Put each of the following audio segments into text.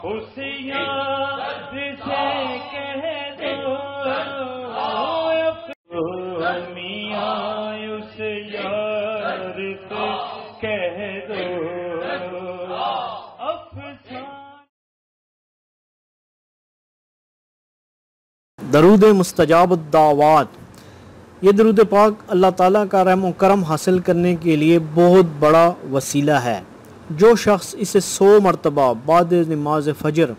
اس یاد سے کہہ دو میاں اس یار سے کہہ دو درود مستجاب الدعوات۔ یہ درود پاک اللہ تعالیٰ کا رحم و کرم حاصل کرنے کے لیے بہت بڑا وسیلہ ہے۔ جو شخص اسے 100 مرتبہ بعد نماز فجر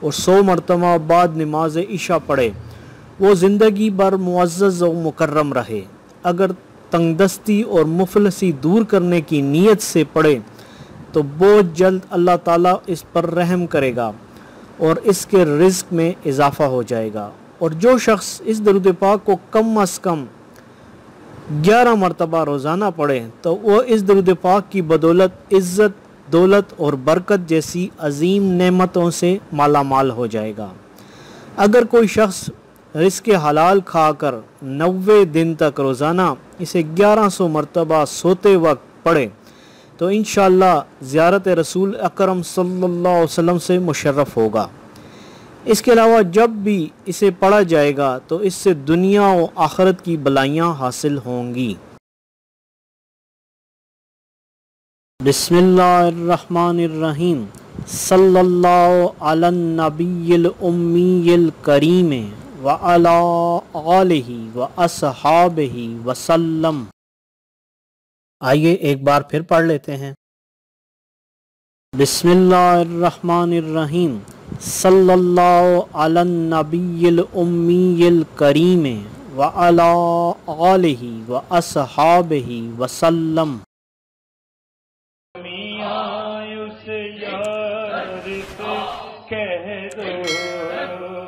اور 100 مرتبہ بعد نماز عشاء پڑھے وہ زندگی بھر معزز و مکرم رہے۔ اگر تنگ دستی اور مفلسی دور کرنے کی نیت سے پڑھے تو بہت جلد اللہ تعالیٰ اس پر رحم کرے گا اور اس کے رزق میں اضافہ ہو جائے گا۔ اور جو شخص اس درود پاک کو کم از کم 11 مرتبہ روزانہ پڑھے تو وہ اس درود پاک کی بدولت عزت، دولت اور برکت جیسی عظیم نعمتوں سے مالا مال ہو جائے گا۔ اگر کوئی شخص رزق حلال کھا کر 90 دن تک روزانہ اسے 1100 مرتبہ سوتے وقت پڑھے تو انشاءاللہ زیارت رسول اکرم صلی اللہ علیہ وسلم سے مشرف ہوگا۔ اس کے علاوہ جب بھی اسے پڑھا جائے گا تو اس سے دنیا و آخرت کی بلائیاں حاصل ہوں گی۔ بسم اللہ الرحمن الرحیم۔ صلی اللہ علی النبی الامی الکریم وعلی آلہ واصحابہ وسلم۔ آئیے ایک بار پھر پڑھ لیتے ہیں۔ بسم اللہ الرحمن الرحیم۔ صلی اللہ علی النبی الامی الکریم وعلی آلہ واصحابہ وسلم۔ میاں اس یار سے کہہ دو